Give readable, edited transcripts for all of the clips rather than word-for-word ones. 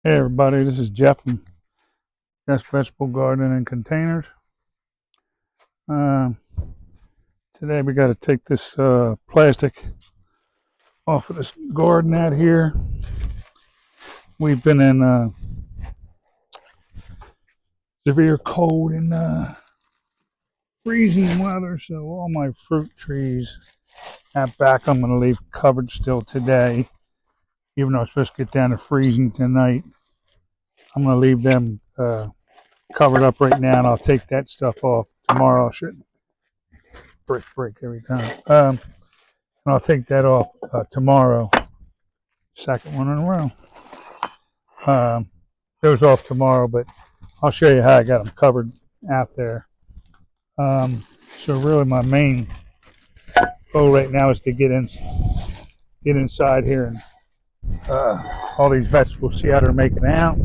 Hey everybody, this is Jeff from Best Vegetable Garden and Containers. Uh, Today we got to take this plastic off of this garden out here. We've been in severe cold and freezing weather, so all my fruit trees out back I'm going to leave covered still today, even though it's supposed to get down to freezing tonight. I'm going to leave them covered up right now, and I'll take that stuff off tomorrow. I shouldn't break every time. And I'll take that off tomorrow. Second one in a row. Goes off tomorrow, but I'll show you how I got them covered out there. So really, my main goal right now is to get inside here and all these vegetables. See how they're making out.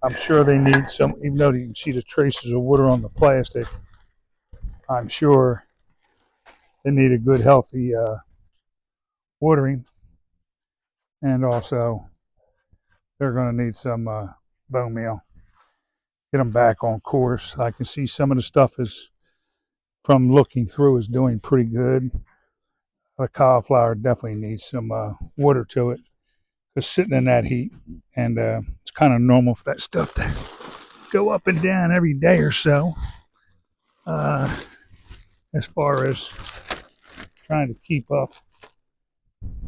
I'm sure they need some, even though you can see the traces of water on the plastic. I'm sure they need a good, healthy watering, and also they're going to need some bone meal. Get them back on course. I can see some of the stuff is, from looking through, is doing pretty good. The cauliflower definitely needs some water to it. It's sitting in that heat, and it's kind of normal for that stuff to go up and down every day or so. As far as trying to keep up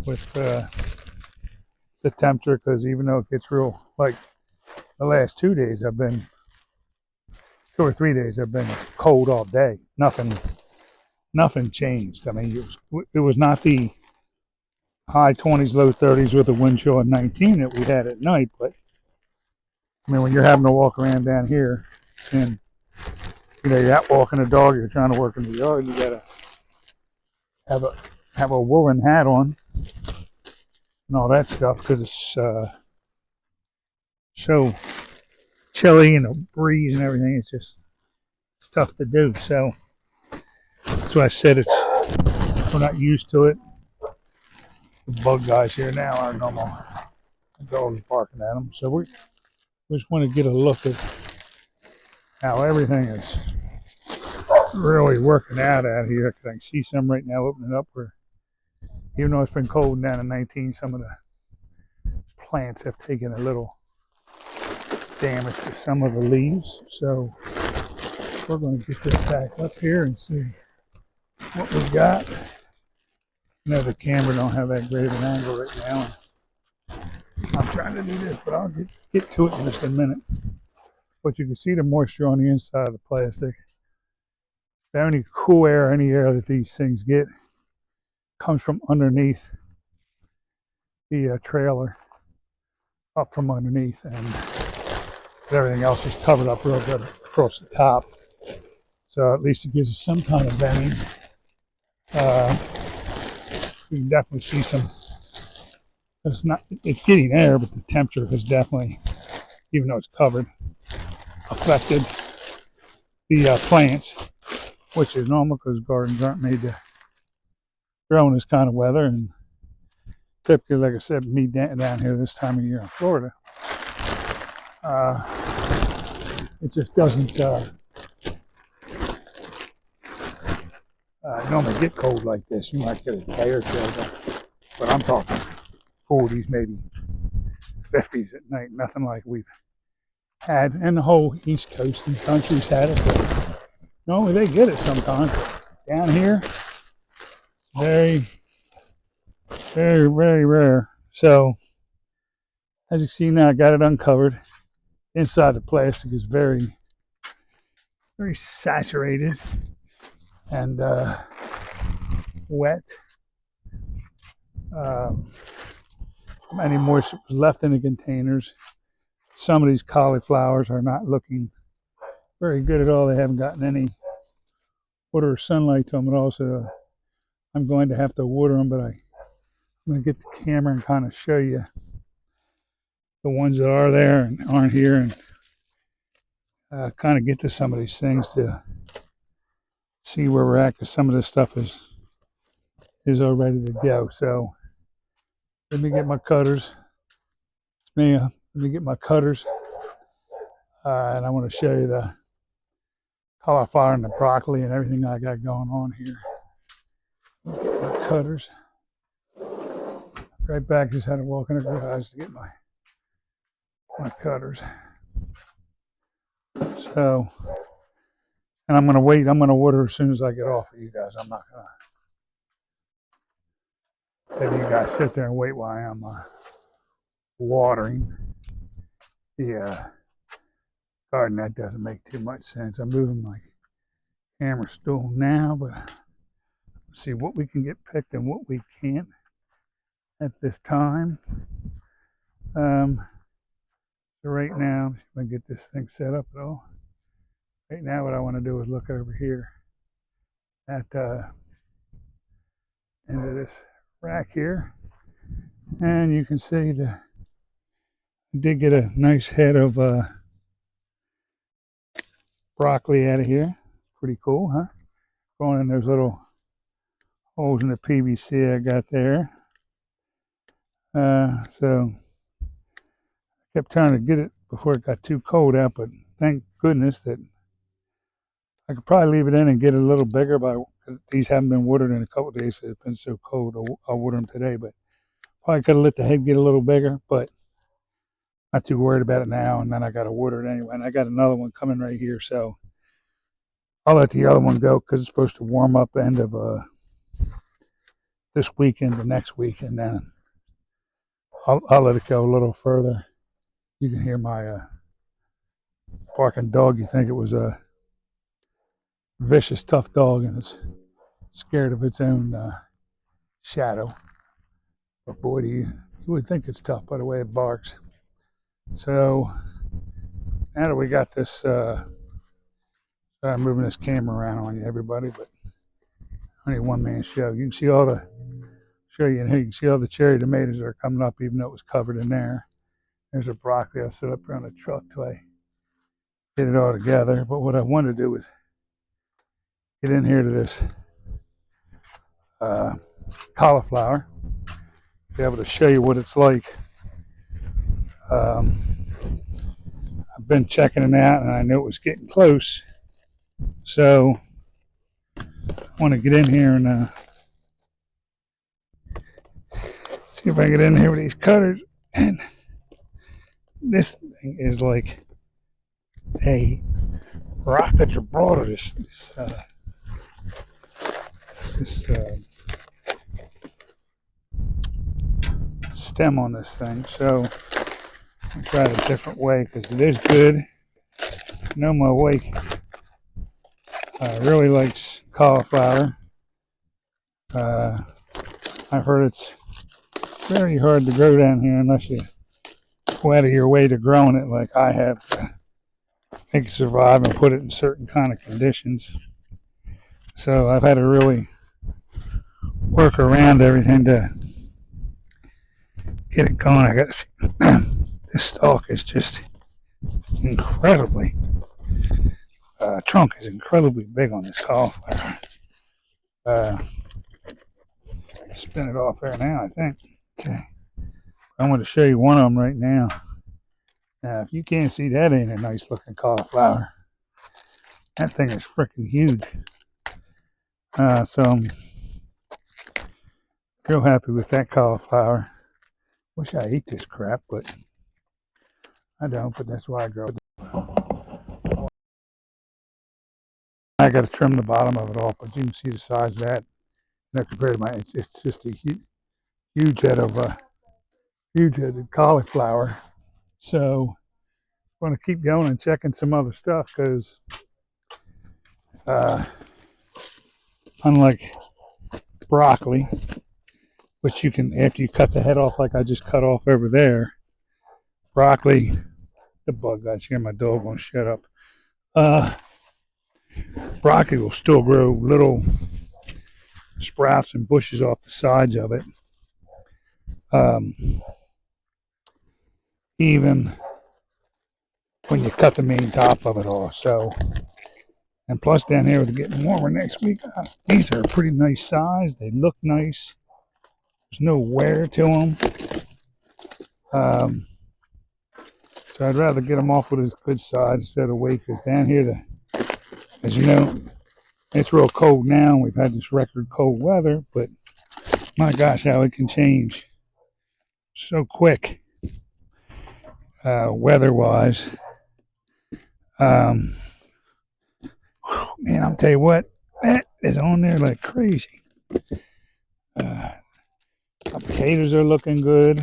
with the temperature, because even though it gets real, like the last 2 days, 2 or 3 days, I've been cold all day. Nothing changed. I mean, it was not the high 20s, low 30s with a wind chill of 19 that we had at night. But I mean, when you're having to walk around down here, and you're out walking a dog, you're trying to work in the yard, you gotta have a woolen hat on and all that stuff, because it's so chilly and a breeze and everything. It's tough to do. So that's why I said we're not used to it. The bug guys here now are normal. The dogs barking at them. So we just want to get a look at how everything is really working out here. Because I can see some right now opening up where, even though it's been cold down to 19, some of the plants have taken a little damage to some of the leaves. So we're going to get this back up here and see what we got. The camera don't have that great of an angle right now. I'm trying to do this, but I'll get to it in just a minute. But you can see the moisture on the inside of the plastic. The only cool air, any air that these things get, comes from underneath the trailer, up from underneath, and everything else is covered up real good across the top. So at least it gives us some kind of venting. You can definitely see some. It's getting air, but the temperature has definitely, even though it's covered, affected the plants, which is normal because gardens aren't made to grow in this kind of weather. And typically, like I said, me down here this time of year in Florida, it just doesn't normally get cold like this. You might get a day or two, but I'm talking 40s, maybe 50s at night. Nothing like we've had, and the whole East Coast and country's had it. But normally they get it sometimes. Down here, very, very, very rare. So as you can see now, I got it uncovered. Inside the plastic is very, very saturated and wet. Any moisture was left in the containers. Some of these cauliflowers are not looking very good at all. They haven't gotten any water or sunlight to them at all. So I'm going to have to water them, but I'm going to get the camera and kind of show you the ones that are there and aren't here, and kind of get to some of these things to see where we're at, because some of this stuff is all ready to go. So let me get my cutters. It's me Let me get my cutters, and I want to show you the cauliflower and the broccoli and everything I got going on here. Get my cutters. Right back, just had to walk in the garage to get my cutters. So, and I'm gonna wait. I'm gonna water as soon as I get off of you guys. I'm not gonna have you guys sit there and wait while I am watering the garden. That doesn't make too much sense. I'm moving my camera stool now, but see what we can get picked and what we can't at this time. So right now, see if I can get this thing set up at all. Right now, what I want to do is look over here at into this rack here, and you can see I did get a nice head of broccoli out of here. Pretty cool, huh? Going in those little holes in the PVC I got there. So I kept trying to get it before it got too cold out, but thank goodness that I could probably leave it in and get it a little bigger, because these haven't been watered in a couple of days. So it's been so cold. I'll water them today, but probably could have let the head get a little bigger, but not too worried about it now. And then I got to water it anyway. And I got another one coming right here, so I'll let the other one go because it's supposed to warm up the end of this weekend, the next week, and then I'll let it go a little further. You can hear my barking dog. You think it was a vicious, tough dog, and it's scared of its own shadow. But boy, you would think it's tough by the way it barks. So now that we got this, I'm moving this camera around on you, everybody, but only one man show. You can see all the you can see all the cherry tomatoes that are coming up, even though it was covered in there. There's a broccoli. I'll sit up here on the truck till I get it all together. But what I wanted to do was get in here to this cauliflower, be able to show you what it's like. I've been checking it out, and I knew it was getting close. So I want to get in here and see if I can get in here with these cutters. And this thing is like a rock of Gibraltar. This stem on this thing. So I'll try it a different way because it is good. I know my wife really likes cauliflower. I've heard it's very hard to grow down here unless you go out of your way to growing it like I have to make it survive and put it in certain kind of conditions. So I've had to really work around everything to get it going. I got to see. This stalk is just incredibly, trunk is incredibly big on this cauliflower. Spin it off there now, I think. Okay. I'm going to show you one of them right now. Now, if you can't see, that ain't a nice looking cauliflower. That thing is freaking huge. So I'm real happy with that cauliflower. Wish I ate this crap, but I don't, but that's why I grow it. I got to trim the bottom of it off, but you can see the size of that. Now compared to it's just a huge head of cauliflower. So I'm going to keep going and checking some other stuff because unlike broccoli, which you can, after you cut the head off like I just cut off over there, broccoli, the bug guys here, my dog won't shut up. Broccoli will still grow little sprouts and bushes off the sides of it. Even when you cut the main top of it off. So, and plus down here with it getting warmer next week, these are a pretty nice size. They look nice. There's no wear to them. So I'd rather get them off with his good side instead of wait, because down here, as you know, it's real cold now. We've had this record cold weather, but my gosh, how it can change so quick, weather-wise. Man, I'll tell you what, that is on there like crazy. Potatoes are looking good.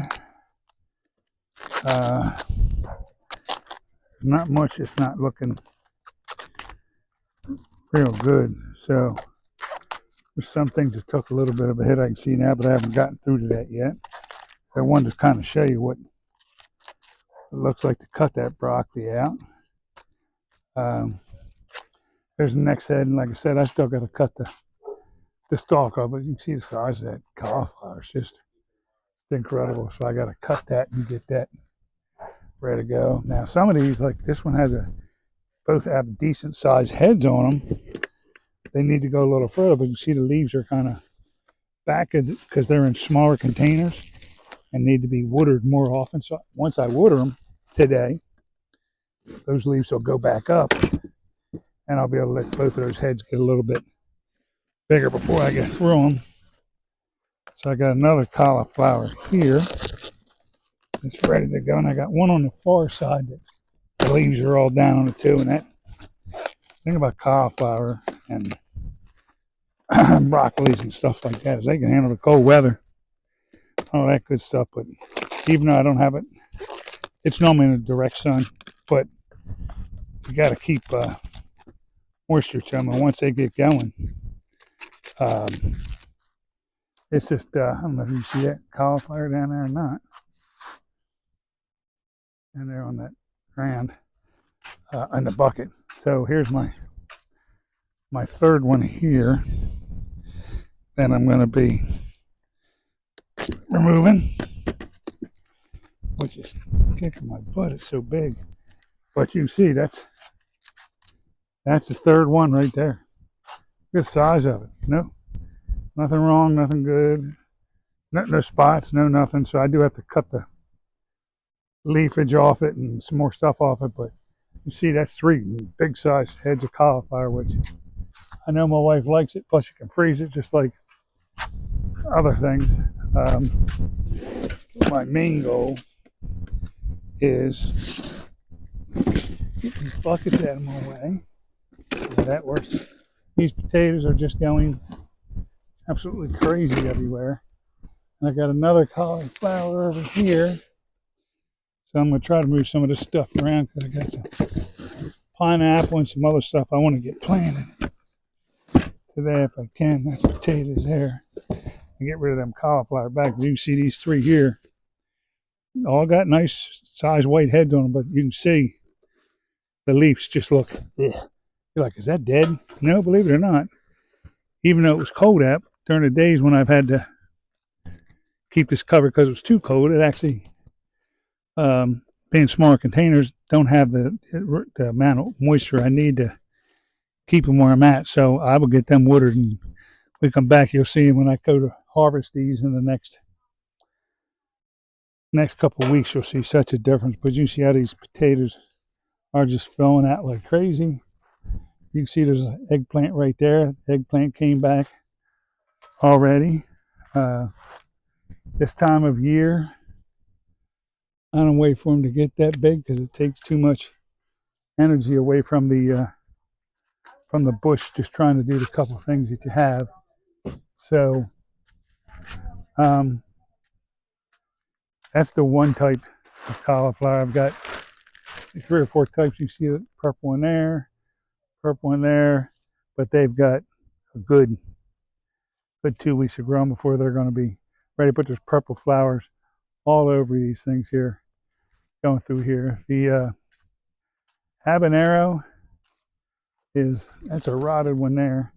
Not much. It's not looking real good. So there's some things that took a little bit of a hit. I can see now, but I haven't gotten through to that yet. So I wanted to kind of show you what it looks like to cut that broccoli out. There's the next head, and like I said, I still got to cut the stalk off, but you can see the size of that cauliflower. It's just incredible. So I got to cut that and get that ready to go. Now some of these, like this one, both have decent sized heads on them. They need to go a little further, but you see the leaves are kind of back because they're in smaller containers and need to be watered more often. So once I water them today, those leaves will go back up, and I'll be able to let both of those heads get a little bit bigger before I get through them. So I got another cauliflower here that's ready to go, and I got one on the far side that the leaves are all down on it too. And that thing about cauliflower and broccolis and stuff like that is they can handle the cold weather, all that good stuff. But even though I don't have it, it's normally in the direct sun, but you got to keep moisture to them. And once they get going, it's just, I don't know if you see that cauliflower down there or not. And they're on that ground in the bucket. So here's my third one here that I'm going to be removing, which is kicking my butt. It's so big. But you see, that's the third one right there. Good size of it. Nothing wrong, nothing good. No spots, no nothing. So I do have to cut the leafage off it and some more stuff off it. But you see, that's 3 big size heads of cauliflower, which I know my wife likes it. Plus, you can freeze it just like other things. My main goal is get these buckets out of my way. So that works. These potatoes are just going absolutely crazy everywhere. And I got another cauliflower over here. So I'm going to try to move some of this stuff around because I got some pineapple and some other stuff I want to get planted today if I can. That's potatoes there. And get rid of them cauliflower back. You can see these 3 here. All got nice size white heads on them, but you can see the leaves just look, ugh. You're like, is that dead? No, believe it or not. Even though it was cold out, during the days when I've had to keep this covered because it was too cold, it actually, being smaller containers, don't have the amount of moisture I need to keep them where I'm at. So I will get them watered, and we come back, you'll see when I go to harvest these in the next couple of weeks, you'll see such a difference. But you can see how these potatoes are just filling out like crazy. You can see there's an eggplant right there. Eggplant came back already. This time of year, I don't wait for them to get that big because it takes too much energy away from the bush just trying to do the couple things that you have. So that's the one type of cauliflower. I've got 3 or 4 types. You see the purple in there, but they've got a good 2 weeks of growing before they're going to be ready. But there's purple flowers all over these things here, going through here. The habanero that's a rotted one there.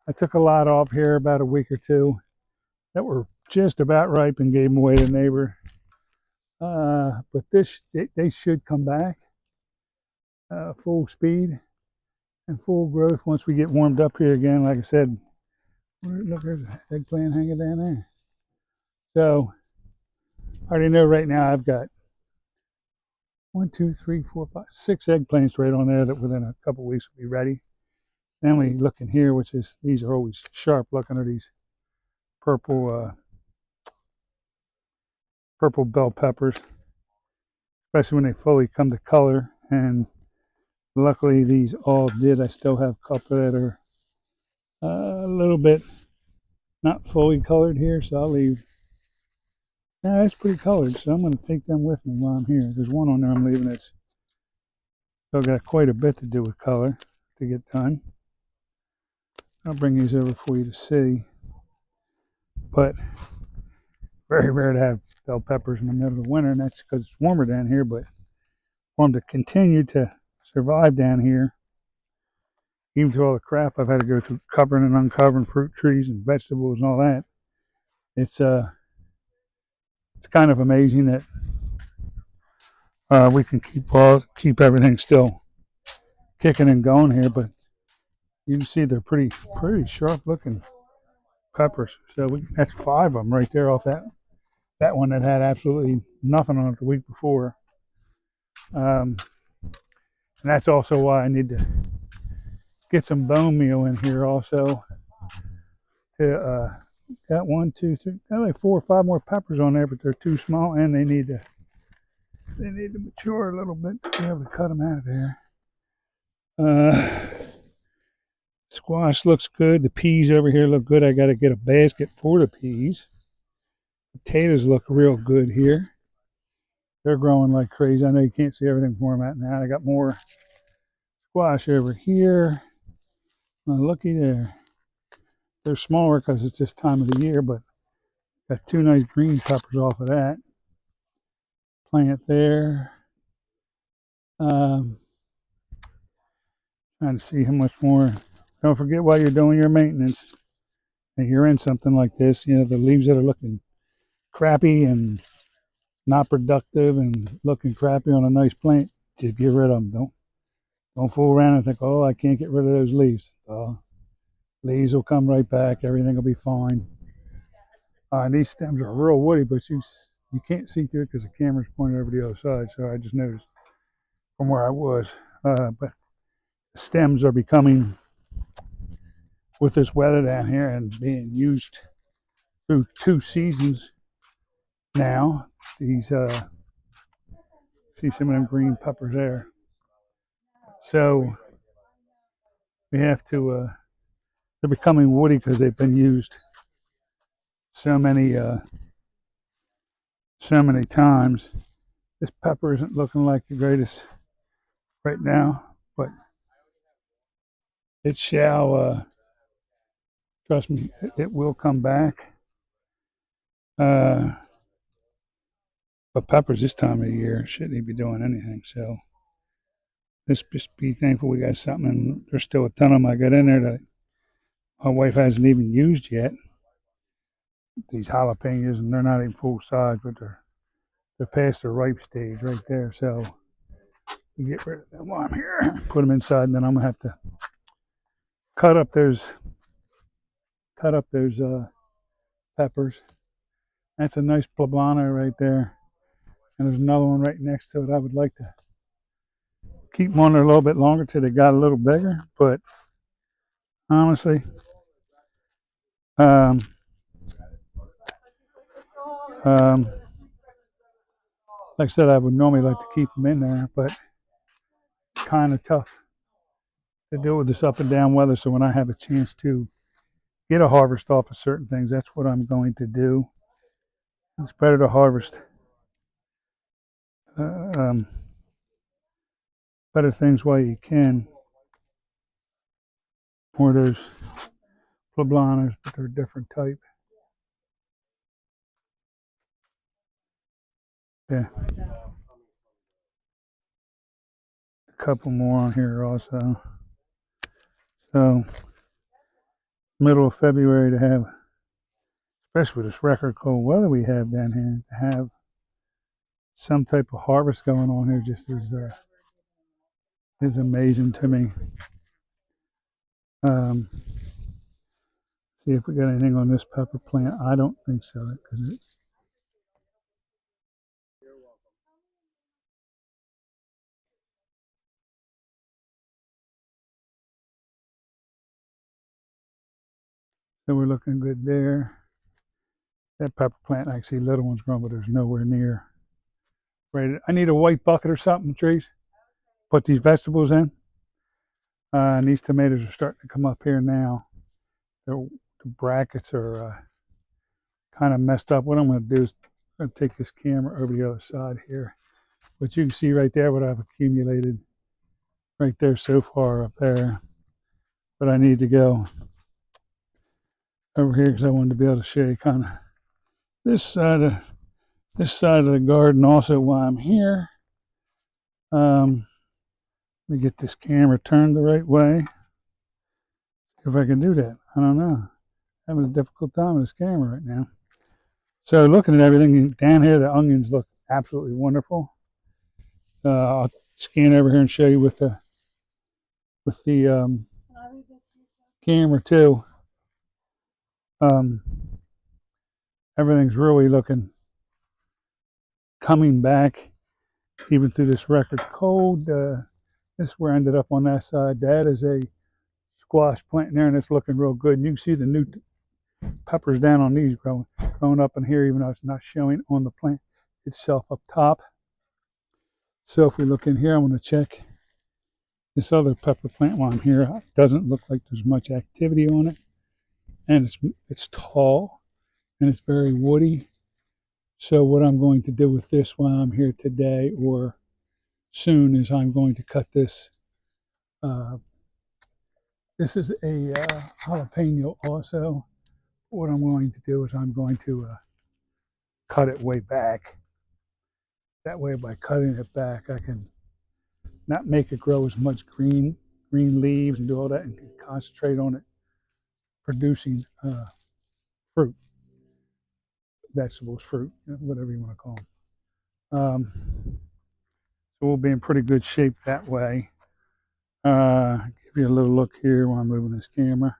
I took a lot off here about a week or 2 that were just about ripe and gave them away to the neighbor. But they should come back full speed and full growth once we get warmed up here again. Like I said, look, there's an eggplant hanging down there. So I already know right now I've got 1, 2, 3, 4, 5, 6 eggplants right on there that within a couple weeks will be ready. Then we look in here, which is, these are always sharp looking, are these purple purple bell peppers, especially when they fully come to color. And luckily these all did. I still have a couple that are a little bit not fully colored here, so I'll leave. Yeah, it's pretty colored, so I'm going to take them with me while I'm here. There's one on there I'm leaving that's still got quite a bit to do with color to get done. I'll bring these over for you to see. But very rare to have bell peppers in the middle of the winter, and that's because it's warmer down here. But for them to continue to survive down here, even through all the crap I've had to go through covering and uncovering fruit trees and vegetables and all that, it's kind of amazing that we can keep everything still kicking and going here. But you can see they're pretty sharp looking peppers. So that's 5 of them right there off that one that had absolutely nothing on it the week before. And that's also why I need to get some bone meal in here also. To got 1, 2, 3, got like 4 or 5 more peppers on there, but they're too small and they need to mature a little bit to be able to cut them out of there. Squash looks good. The peas over here look good. I got to get a basket for the peas. Potatoes look real good here. They're growing like crazy. I know you can't see everything for them out now. I got more squash over here. Looky there. They're smaller because it's this time of the year, but got 2 nice green peppers off of that plant there. Trying to see how much more. Don't forget while you're doing your maintenance, and you're in something like this, you know, the leaves that are looking crappy and not productive and looking crappy on a nice plant, just get rid of them. Don't fool around and think, oh, I can't get rid of those leaves. Leaves will come right back. Everything will be fine. And these stems are real woody, but you can't see through it because the camera's pointed over the other side. So I just noticed from where I was. But the stems are becoming, with this weather down here and being used through 2 seasons now, these see some of them green peppers there. So we have to. They're becoming woody because they've been used so many times. This pepper isn't looking like the greatest right now, but it shall. Trust me, it will come back. But peppers this time of the year shouldn't even be doing anything. So let's just be thankful we got something. And there's still a ton of them I got in there that my wife hasn't even used yet. These jalapenos, and they're not even full size, but they're past the ripe stage right there. So we get rid of them while I'm here, put them inside, and then I'm gonna have to cut up those peppers. That's a nice poblano right there, and there's another one right next to it. I would like to keep them on there a little bit longer till they got a little bigger, but honestly, um, um, like I said, I would normally like to keep them in there, but it's kind of tough to deal with this up and down weather. So when I have a chance to get a harvest off of certain things, that's what I'm going to do. It's better to harvest better things while you can. Or there's poblanos, but they're a different type. Yeah. A couple more on here also. So middle of February to have, especially with this record cold weather we have down here, to have some type of harvest going on here just is amazing to me. See if we got anything on this pepper plant. I don't think so, because So we're looking good there. That pepper plant, I see little ones growing, but there's nowhere near. Right, I need a white bucket or something, trees. Put these vegetables in. And these tomatoes are starting to come up here now. The brackets are kind of messed up. What I'm going to do is I'm going to take this camera over the other side here. But you can see right there what I've accumulated right there so far up there. But I need to go over here because I wanted to be able to show you kind of this side of the garden also while I'm here. Let me get this camera turned the right way. If I can do that, I don't know. I'm having a difficult time with this camera right now. So looking at everything down here, the onions look absolutely wonderful. I'll scan over here and show you with the camera too. Everything's really coming back, even through this record cold. This is where I ended up on that side. That is a squash plant in there, and it's looking real good. And you can see the new peppers down on these growing up in here, even though it's not showing on the plant itself up top. So if we look in here, I'm going to check this other pepper plant while I'm here. It doesn't look like there's much activity on it, and it's tall and it's very woody. So what I'm going to do with this while I'm here today or soon is I'm going to cut this. This is a jalapeno also. What I'm going to do is I'm going to cut it way back. That way, by cutting it back, I can not make it grow as much green leaves and do all that, and can concentrate on it producing fruit, vegetables, fruit, whatever you want to call them. So we'll be in pretty good shape that way. Give you a little look here while I'm moving this camera.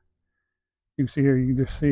You can see here, you can just see